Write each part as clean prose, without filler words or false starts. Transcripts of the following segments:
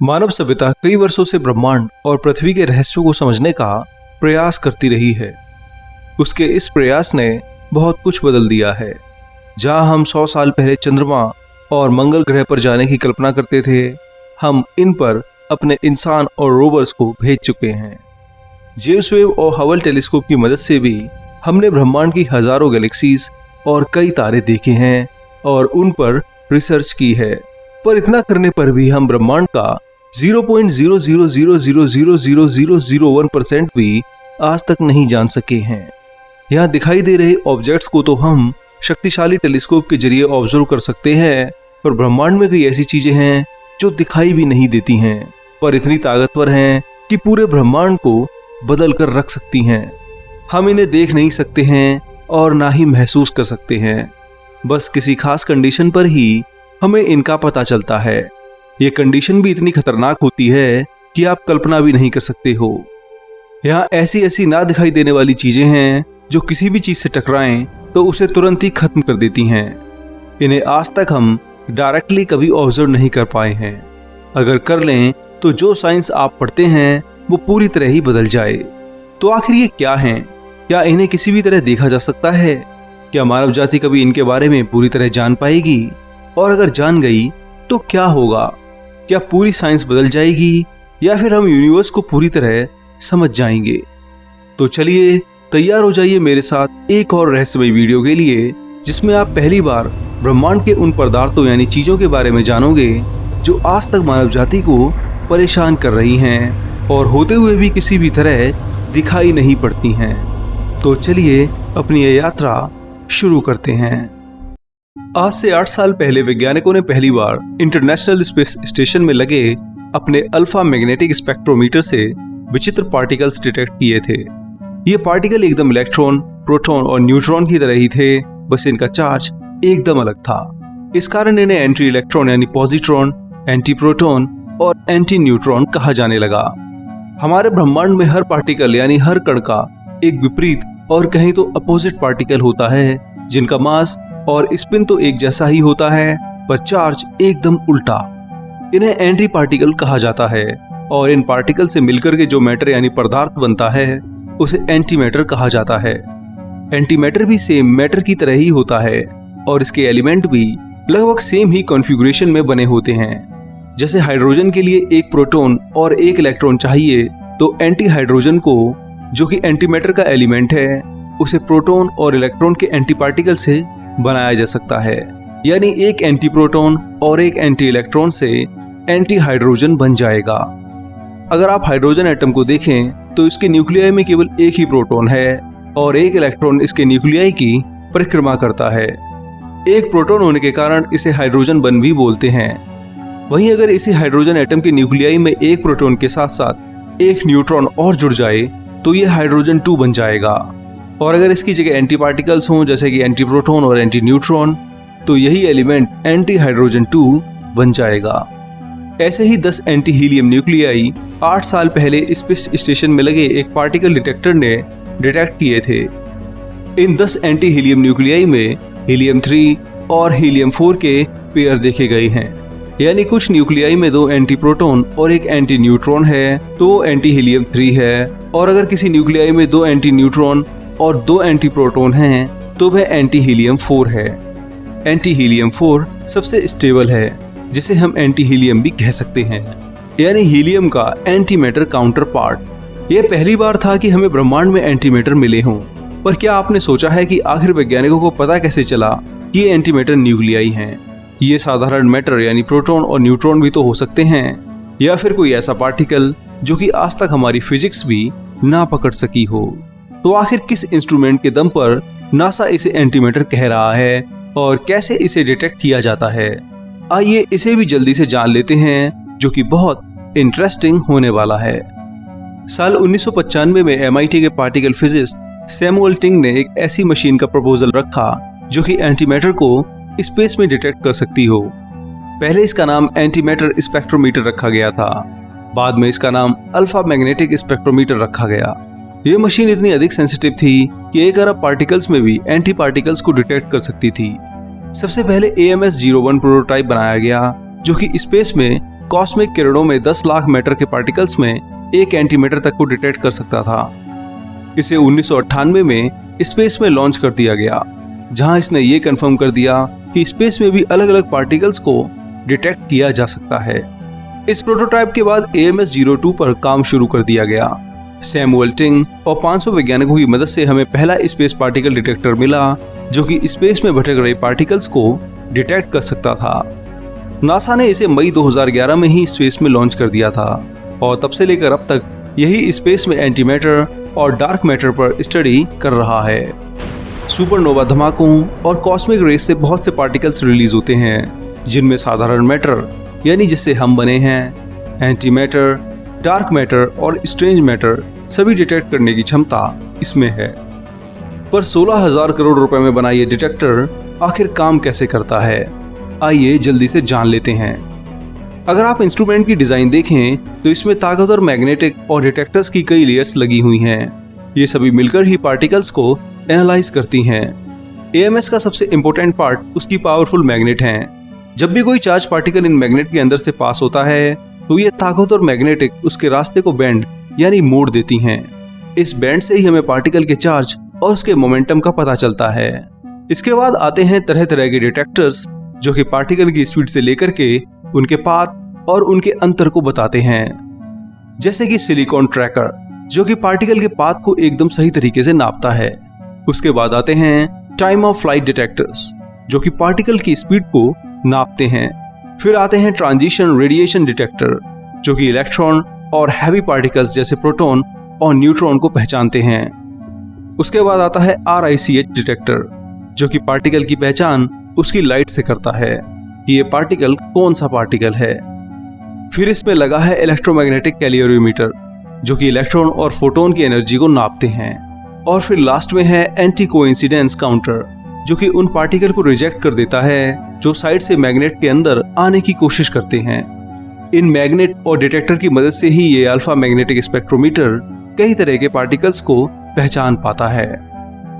मानव सभ्यता कई वर्षों से ब्रह्मांड और पृथ्वी के रहस्यों को समझने का प्रयास करती रही है। उसके इस प्रयास ने बहुत कुछ बदल दिया है। जहां हम 100 साल पहले चंद्रमा और मंगल ग्रह पर जाने की कल्पना करते थे, हम इन पर अपने इंसान और रोवर्स को भेज चुके हैं। जेम्स वेब और हबल टेलीस्कोप की मदद से भी हमने ब्रह्मांड की हजारों गैलेक्सीज और कई तारे देखे हैं और उन पर रिसर्च की है। पर इतना करने पर भी हम ब्रह्मांड का 0.000000001% भी आज तक नहीं जान सके हैं। यहाँ दिखाई दे रहे ऑब्जेक्ट्स को तो हम शक्तिशाली टेलीस्कोप के जरिए ऑब्जर्व कर सकते हैं, पर ब्रह्मांड में कई ऐसी चीजें हैं जो दिखाई भी नहीं देती हैं, पर इतनी ताकतवर हैं कि पूरे ब्रह्मांड को बदल कर रख सकती हैं। हम इन्हें देख नहीं सकते हैं और ना ही महसूस कर सकते हैं। बस किसी खास कंडीशन पर ही हमें इनका पता चलता है। ये कंडीशन भी इतनी खतरनाक होती है कि आप कल्पना भी नहीं कर सकते हो। यहाँ ऐसी ऐसी ना दिखाई देने वाली चीजें हैं जो किसी भी चीज से टकराएं तो उसे तुरंत ही खत्म कर देती हैं। इन्हें आज तक हम डायरेक्टली कभी ऑब्जर्व नहीं कर पाए हैं। अगर कर लें तो जो साइंस आप पढ़ते हैं वो पूरी तरह ही बदल जाए। तो आखिर ये क्या हैं? क्या इन्हें किसी भी तरह देखा जा सकता है? क्या मानव जाति कभी इनके बारे में पूरी तरह जान पाएगी? और अगर जान गई तो क्या होगा? क्या पूरी साइंस बदल जाएगी या फिर हम यूनिवर्स को पूरी तरह समझ जाएंगे? तो चलिए तैयार हो जाइए मेरे साथ एक और रहस्यमय वीडियो के लिए, जिसमें आप पहली बार ब्रह्मांड के उन पदार्थों यानी चीजों के बारे में जानोगे जो आज तक मानव जाति को परेशान कर रही हैं और होते हुए भी किसी भी तरह दिखाई नहीं पड़ती हैं। तो चलिए अपनी ये यात्रा शुरू करते हैं। आज से 8 साल पहले वैज्ञानिकों ने पहली बार इंटरनेशनल स्पेस स्टेशन में लगे अपने अल्फा मैग्नेटिक स्पेक्ट्रोमीटर से विचित्र पार्टिकल्स डिटेक्ट किए थे। ये पार्टिकल एकदम इलेक्ट्रॉन, प्रोटॉन और न्यूट्रॉन की तरह ही थे, बस इनका चार्ज एकदम अलग था। इस कारण इन्हें एंटी इलेक्ट्रॉन यानी पॉजिट्रॉन, एंटी प्रोटॉन और एंटी न्यूट्रॉन कहा जाने लगा। हमारे ब्रह्मांड में हर पार्टिकल यानी हर कण का एक विपरीत और कहीं तो अपोजिट पार्टिकल होता है, जिनका मास और स्पिन तो एक जैसा ही होता है पर चार्ज एकदम उल्टा। इन्हें एंटी पार्टिकल कहा जाता है और इन पार्टिकल से मिलकर के जो मैटर यानी पदार्थ बनता है उसे एंटी मैटर कहा जाता है। एंटी मैटर भी सेम मैटर की तरह ही होता है और इसके एलिमेंट भी लगभग सेम ही कॉन्फ़िगरेशन में बने होते हैं। जैसे हाइड्रोजन के लिए एक प्रोटॉन और एक इलेक्ट्रॉन चाहिए, तो एंटी हाइड्रोजन को, जो कि एंटी मैटर का एलिमेंट है, उसे प्रोटॉन और इलेक्ट्रॉन के एंटी पार्टिकल से बनाया जा सकता है। यानी एक एंटी प्रोटॉन और एक एंटी इलेक्ट्रॉन से एंटी हाइड्रोजन बन जाएगा। अगर आप हाइड्रोजन एटम को देखें तो इसके न्यूक्लियाई में केवल एक ही प्रोटॉन है और एक इलेक्ट्रॉन इसके न्यूक्लियाई की परिक्रमा करता है। एक प्रोटॉन होने के कारण इसे हाइड्रोजन बन भी बोलते हैं। वहीं अगर इसी हाइड्रोजन एटम के न्यूक्लियाई में एक प्रोटॉन के साथ साथ एक न्यूट्रॉन और जुड़ जाए तो यह हाइड्रोजन 2 बन जाएगा। और अगर इसकी जगह एंटी पार्टिकल्स हों जैसे कि एंटी प्रोटॉन और एंटी न्यूट्रॉन, तो यही एलिमेंट एंटी हाइड्रोजन 2 बन जाएगा। ऐसे ही 10 एंटी हीलियम न्यूक्लियाई 8 साल पहले स्पेस स्टेशन में लगे एक पार्टिकल डिटेक्टर ने डिटेक्ट किए थे। इन 10 एंटी हीलियम न्यूक्लियाई में हीलियम 3 और हीलियम 4 के पेयर देखे गए हैं। यानी कुछ न्यूक्लियाई में 2 एंटी प्रोटॉन और एक एंटी न्यूट्रॉन है तो वो एंटी हीलियम 3 है, और अगर किसी न्यूक्लियाई में 2 एंटी न्यूट्रॉन और 2 एंटी प्रोटॉन हैं तो वह एंटी हीलियम 4 है। एंटी हीलियम 4 सबसे स्टेबल है, जिसे हम एंटी हीलियम भी कह सकते हैं, यानी हीलियम का एंटी मैटर काउंटर पार्ट। यह पहली बार था कि हमें ब्रह्मांड में एंटी मैटर मिले हों। पर क्या आपने सोचा है कि आखिर वैज्ञानिकों को पता कैसे चला कि ये एंटी मैटर न्यूक्लियाई हैं? ये साधारण मैटर यानी प्रोटॉन और न्यूट्रॉन भी तो हो सकते हैं, या फिर कोई ऐसा पार्टिकल जो कि आज तक हमारी फिजिक्स भी ना पकड़ सकी हो। तो आखिर किस इंस्ट्रूमेंट के दम पर नासा इसे एंटी मैटर कह रहा है और कैसे इसे डिटेक्ट किया जाता है? आइए इसे भी जल्दी से जान लेते हैं, जो कि बहुत इंटरेस्टिंग होने वाला है। साल 1995 में MIT के पार्टिकल फिजिस्ट सैमुअल टिंग ने एक ऐसी मशीन का प्रपोजल रखा जो कि एंटी मैटर को स्पेस में डिटेक्ट कर सकती हो। पहले इसका नाम एंटी मैटर स्पेक्ट्रोमीटर रखा गया था, बाद में इसका नाम अल्फा मैग्नेटिक स्पेक्ट्रोमीटर रखा गया। यह मशीन इतनी अधिक सेंसिटिव थी कि 1 अरब पार्टिकल्स में भी एंटी पार्टिकल्स को डिटेक्ट कर सकती थी। सबसे पहले AMS-01 प्रोटोटाइप बनाया गया, जो कि स्पेस में कॉस्मिक किरणों में 10 लाख मैटर के पार्टिकल्स में एक एंटीमैटर तक को डिटेक्ट कर सकता था। इसे 1998 में स्पेस में लॉन्च कर दिया गया, जहां इसने ये कंफर्म कर दिया कि स्पेस में भी अलग अलग पार्टिकल्स को डिटेक्ट किया जा सकता है। इस प्रोटोटाइप के बाद AMS-02 पर काम शुरू कर दिया गया। सैमुअल टिंग और 500 वैज्ञानिकों की मदद से हमें पहला स्पेस पार्टिकल डिटेक्टर मिला, जो कि स्पेस में भटक रहे पार्टिकल्स को डिटेक्ट कर सकता था। नासा ने इसे मई 2011 में ही स्पेस में लॉन्च कर दिया था और तब से लेकर अब तक यही स्पेस में एंटीमैटर और डार्क मैटर पर स्टडी कर रहा है। सुपरनोवा धमाकों और कॉस्मिक रेस से बहुत से पार्टिकल्स रिलीज होते हैं, जिनमें साधारण मैटर यानी जिससे हम बने हैं, एंटीमैटर, डार्क मैटर और स्ट्रेंज मैटर सभी डिटेक्ट करने की क्षमता इसमें है। पर 16,000 करोड़ रुपए में बना ये डिटेक्टर आखिर काम कैसे करता है, आइए जल्दी से जान लेते हैं। अगर आप इंस्ट्रूमेंट की डिजाइन देखें तो इसमें ताकतवर मैग्नेटिक और डिटेक्टर्स की कई लेयर्स लगी हुई हैं। ये सभी मिलकर ही पार्टिकल्स को एनालाइज करती हैं। AMS का सबसे इंपॉर्टेंट पार्ट उसकी पावरफुल मैग्नेट है। जब भी कोई चार्ज पार्टिकल इन मैग्नेट के अंदर से पास होता है तो ये ताकतवर मैग्नेटिक उसके रास्ते को बेंड यानी मोड़ देती हैं। इस बेंड से ही हमें पार्टिकल के चार्ज और उसके मोमेंटम का पता चलता है। इसके बाद आते हैं तरह तरह के डिटेक्टर्स, जो कि पार्टिकल की स्पीड से लेकर के उनके पाथ और उनके अंतर को बताते हैं। जैसे कि सिलिकॉन ट्रैकर, जो कि पार्टिकल के पाथ को एकदम सही तरीके से नापता है। उसके बाद आते हैं टाइम ऑफ फ्लाइट डिटेक्टर्स, जो कि पार्टिकल की स्पीड को नापते हैं। फिर आते हैं ट्रांजिशन रेडिएशन डिटेक्टर, जो कि इलेक्ट्रॉन और हैवी पार्टिकल्स जैसे प्रोटॉन और न्यूट्रॉन को पहचानते हैं। उसके बाद आता है RICH डिटेक्टर, जो कि पार्टिकल की पहचान उसकी लाइट से करता है कि ये पार्टिकल कौन सा पार्टिकल है। फिर इसमें लगा है इलेक्ट्रोमैग्नेटिक कैलियोमीटर, जो कि इलेक्ट्रॉन और फोटोन की एनर्जी को नापते हैं। और फिर लास्ट में है एंटी कोइंसिडेंस काउंटर, जो कि उन पार्टिकल को रिजेक्ट कर देता है जो साइड से मैग्नेट के अंदर आने की कोशिश करते हैं। इन मैग्नेट और डिटेक्टर की मदद से ही ये अल्फा मैग्नेटिक स्पेक्ट्रोमीटर कई तरह के पार्टिकल्स को पहचान पाता है।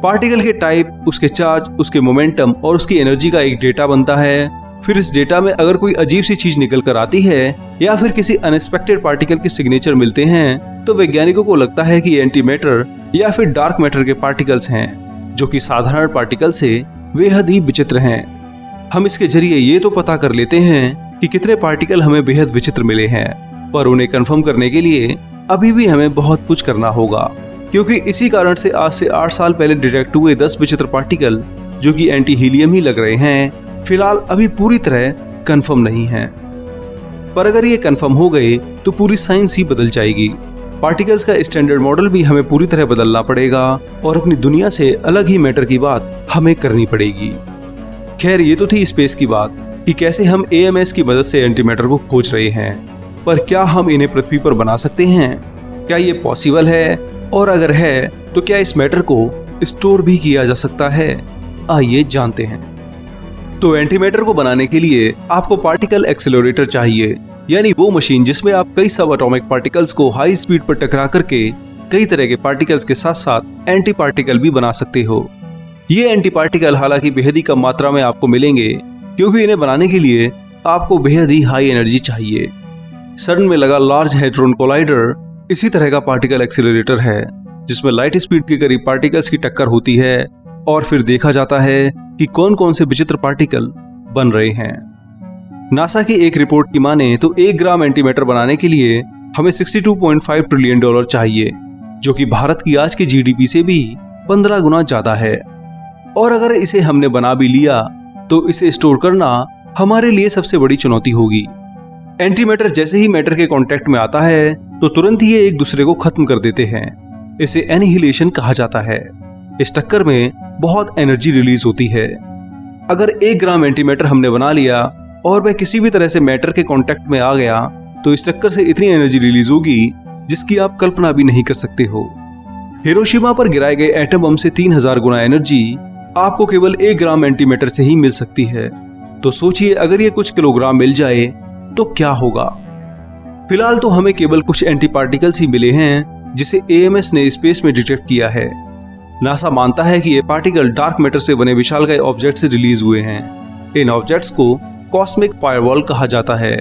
पार्टिकल के टाइप, उसके चार्ज, उसके मोमेंटम और उसकी एनर्जी का एक डेटा बनता है। फिर इस डेटा में अगर कोई अजीब सी चीज निकल कर आती है या फिर किसी अनएक्सपेक्टेड पार्टिकल के सिग्नेचर मिलते हैं तो वैज्ञानिकों को लगता है कि एंटीमैटर या फिर डार्क मैटर के पार्टिकल्स हैं, जो कि साधारण पार्टिकल से बेहद ही विचित्र हैं। हम इसके जरिए ये तो पता कर लेते हैं कि कितने पार्टिकल हमें बेहद विचित्र मिले हैं, पर उन्हें कंफर्म करने के लिए अभी भी हमें बहुत कुछ करना होगा, क्योंकि इसी कारण से आज से 8 साल पहले डिटेक्ट हुए 10 विचित्र पार्टिकल, जो कि एंटी हीलियम ही लग रहे हैं, फिलहाल अभी पूरी तरह कंफर्म नहीं है। पर अगर ये कंफर्म हो गए तो पूरी साइंस ही बदल जाएगी। पार्टिकल्स का स्टैंडर्ड मॉडल भी हमें पूरी तरह बदलना पड़ेगा और अपनी दुनिया से अलग ही मैटर की बात हमें करनी पड़ेगी। खैर, ये तो थी स्पेस की बात कि कैसे हम AMS की मदद से एंटीमैटर को खोज रहे हैं, पर क्या हम इन्हें पृथ्वी पर बना सकते हैं? क्या ये पॉसिबल है? और अगर है तो क्या इस मैटर को स्टोर भी किया जा सकता है? आइए जानते हैं। तो एंटीमैटर को बनाने के लिए आपको पार्टिकल एक्सेलरेटर चाहिए, यानी वो मशीन जिसमें आप कई सब एटॉमिक पार्टिकल्स को हाई स्पीड पर टकरा करके कई तरह के पार्टिकल्स के साथ साथ एंटी पार्टिकल भी बना सकते हो। ये एंटी पार्टिकल हालांकि बेहद ही कम मात्रा में आपको मिलेंगे, क्योंकि इन्हें बनाने के लिए आपको बेहद ही हाई एनर्जी चाहिए। सर्न में लगा लार्ज हैड्रोन कोलाइडर इसी तरह का पार्टिकल एक्सेलरेटर है, जिसमें लाइट स्पीड के करीब पार्टिकल्स की टक्कर होती है और फिर देखा जाता है कि कौन कौन से विचित्र पार्टिकल बन रहे हैं। नासा की एक रिपोर्ट की माने तो 1 ग्राम एंटीमैटर बनाने के लिए हमें $62.5 ट्रिलियन चाहिए, जो कि भारत की आज की GDP से भी 15 गुना ज्यादा है। और अगर इसे हमने बना भी लिया तो इसे स्टोर करना हमारे लिए सबसे बड़ी चुनौती होगी। एंटीमैटर जैसे ही मैटर के कांटेक्ट में आता है तो तुरंत ही ये एक दूसरे को खत्म कर देते हैं। इसे एनिहिलेशन कहा जाता है। इस टक्कर में बहुत एनर्जी रिलीज होती है। अगर 1 ग्राम एंटीमैटर हमने बना लिया और वह किसी भी तरह से मैटर के कांटेक्ट में आ गया तो इस चक्कर से इतनी एनर्जी रिलीज होगी जिसकी आप कल्पना भी नहीं कर सकते हो। हिरोशिमा पर गिराए गए एटम बम से 3000 गुना एनर्जी आपको केवल 1 ग्राम एंटीमैटर से ही मिल सकती है। तो सोचिए, अगर ये कुछ किलोग्राम मिल जाए तो क्या होगा। फिलहाल तो हमें केवल कुछ एंटी पार्टिकल्स ही मिले हैं जिसे AMS ने स्पेस में डिटेक्ट किया है। नासा मानता है कि ये पार्टिकल डार्क मैटर से बने विशालकाय ऑब्जेक्ट से रिलीज हुए हैं। इन ऑब्जेक्ट्स को कॉस्मिक फायरवॉल कहा जाता है।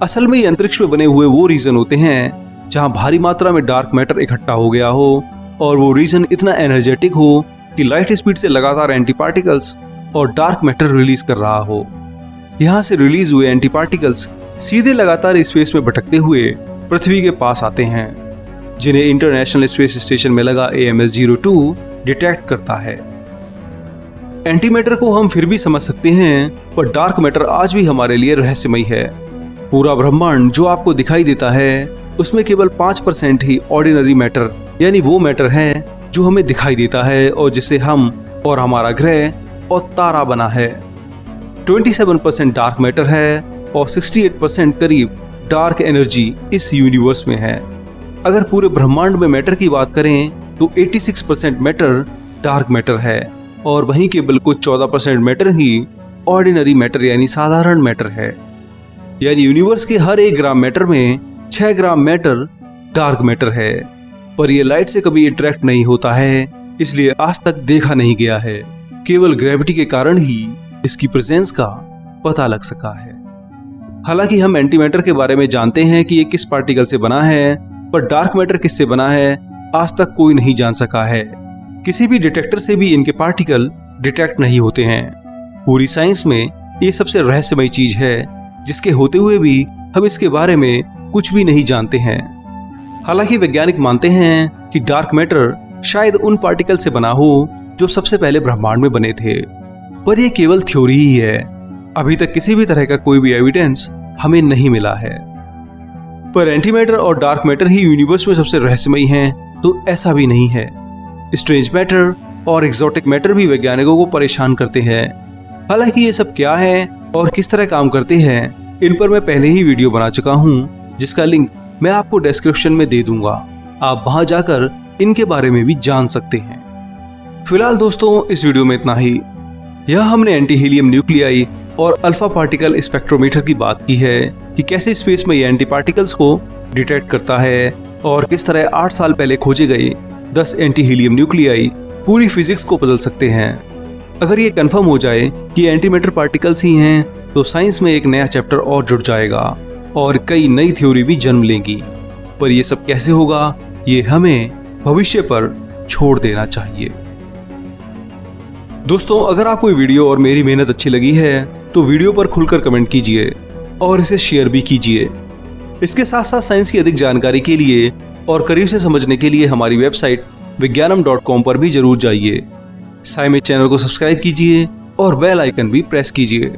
असल में ये अंतरिक्ष में बने हुए वो रीजन होते हैं जहां भारी मात्रा में डार्क मैटर इकट्ठा हो गया हो और वो रीजन इतना एनर्जेटिक हो कि लाइट स्पीड से लगातार एंटी पार्टिकल्स और डार्क मैटर रिलीज कर रहा हो। यहाँ से रिलीज हुए एंटी पार्टिकल्स सीधे लगातार स्पेस में भटकते हुए पृथ्वी के पास आते हैं, जिन्हें इंटरनेशनल स्पेस स्टेशन में लगा AMS-02 डिटेक्ट करता है। एंटी मैटर को हम फिर भी समझ सकते हैं, पर डार्क मैटर आज भी हमारे लिए रहस्यमयी है। पूरा ब्रह्मांड जो आपको दिखाई देता है उसमें केवल 5% ही ऑर्डिनरी मैटर यानी वो मैटर है जो हमें दिखाई देता है और जिसे हम और हमारा ग्रह और तारा बना है। 27% डार्क मैटर है और 68% करीब डार्क एनर्जी इस यूनिवर्स में है। अगर पूरे ब्रह्मांड में मैटर की बात करें तो 86% मैटर डार्क मैटर है और वहीं केवल कुछ 14% मैटर ही ऑर्डिनरी मैटर यानी साधारण मैटर है। यानी यूनिवर्स के हर 1 ग्राम मैटर में 6 ग्राम मैटर डार्क मैटर है, पर यह लाइट से कभी इंटरेक्ट नहीं होता है, इसलिए आज तक देखा नहीं गया है। केवल ग्रेविटी के कारण ही इसकी प्रेजेंस का पता लग सका है। हालांकि हम एंटी मैटर के बारे में जानते हैं कि ये किस पार्टिकल से बना है, पर डार्क मैटर किससे बना है आज तक कोई नहीं जान सका है। किसी भी डिटेक्टर से भी इनके पार्टिकल डिटेक्ट नहीं होते हैं। पूरी साइंस में ये सबसे रहस्यमयी चीज है, जिसके होते हुए भी हम इसके बारे में कुछ भी नहीं जानते हैं। हालांकि वैज्ञानिक मानते हैं कि डार्क मैटर शायद उन पार्टिकल से बना हो जो सबसे पहले ब्रह्मांड में बने थे, पर यह केवल थ्योरी ही है। अभी तक किसी भी तरह का कोई भी एविडेंस हमें नहीं मिला है। पर एंटी मैटर और डार्क मैटर ही यूनिवर्स में सबसे रहस्यमयी हैं, तो ऐसा भी नहीं है। स्ट्रेंज मैटर और एक्सोटिक मैटर भी वैज्ञानिकों को परेशान करते हैं। हालांकि ये सब क्या है और किस तरह काम करते हैं, इन पर मैं पहले ही वीडियो बना चुका हूँ, जिसका लिंक मैं आपको डिस्क्रिप्शन में दे दूंगा। आप वहां जाकर इनके बारे में भी जान सकते हैं। फिलहाल दोस्तों इस वीडियो में इतना ही। यह हमने एंटी हीलियम न्यूक्लियाई और अल्फा पार्टिकल स्पेक्ट्रोमीटर की बात की है कि कैसे स्पेस में ये एंटी पार्टिकल्स को डिटेक्ट करता है और किस तरह 8 साल पहले खोजे गए 10 एंटी हीलियम न्यूक्लियाई पूरी फिजिक्स को बदल सकते हैं। अगर ये कंफर्म हो जाए कि एंटी मैटर पार्टिकल्स ही हैं, तो साइंस में एक नया चैप्टर और जुड़ जाएगा और कई नई थ्योरी भी जन्म लेंगी। पर यह सब कैसे होगा, ये हमें भविष्य पर छोड़ देना चाहिए। दोस्तों अगर आपको ये वीडियो और मेरी मेहनत अच्छी लगी है तो वीडियो पर खुलकर कमेंट कीजिए और इसे शेयर भी कीजिए। इसके साथ साथ साइंस की अधिक जानकारी के लिए और करीब से समझने के लिए हमारी वेबसाइट विज्ञानम.com पर भी जरूर जाइए। साइंस चैनल को सब्सक्राइब कीजिए और बेल आइकन भी प्रेस कीजिए।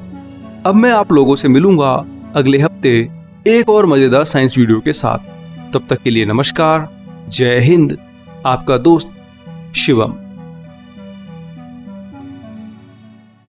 अब मैं आप लोगों से मिलूंगा अगले हफ्ते एक और मजेदार साइंस वीडियो के साथ। तब तक के लिए नमस्कार, जय हिंद, आपका दोस्त शिवम।